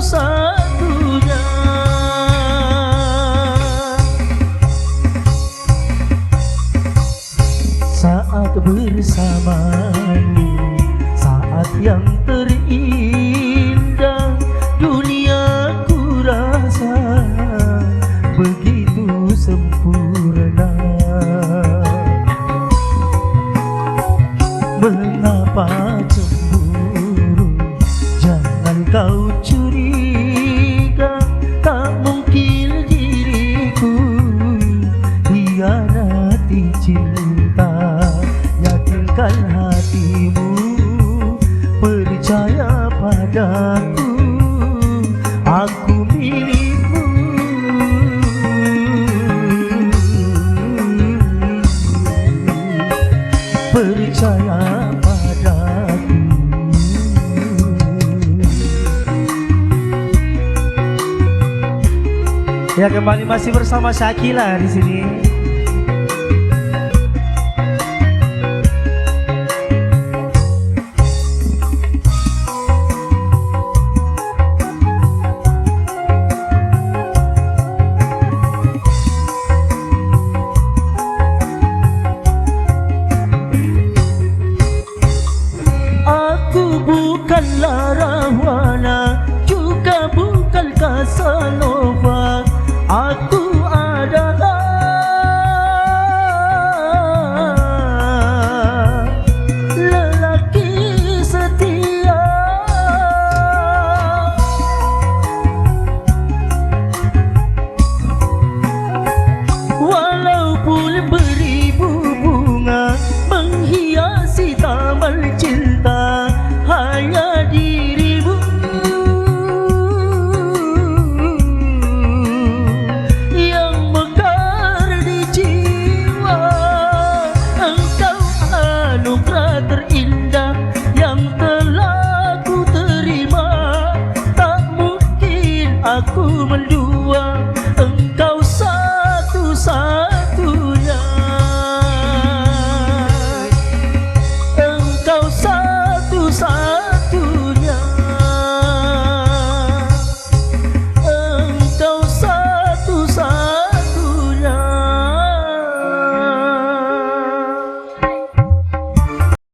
satu-satunya. Saat bersamamu, saat yang terindah dunia ku rasa begitu sempurna. Mengapa cemburu? Jangan kau curiga, tak mungkin diriku hianati cinta. Yakinkan hatimu, percaya padaku, aku milikmu. Percaya padaku. Ya, kembali masih bersama Shakila di sini. Bukanlah Rahwana, juga bukan Casanova. Aku adalah lelaki setia. Walaupun beribu bunga menghiasi taman cinta, hanya dirimu yang mekar di jiwa. Engkau anugerah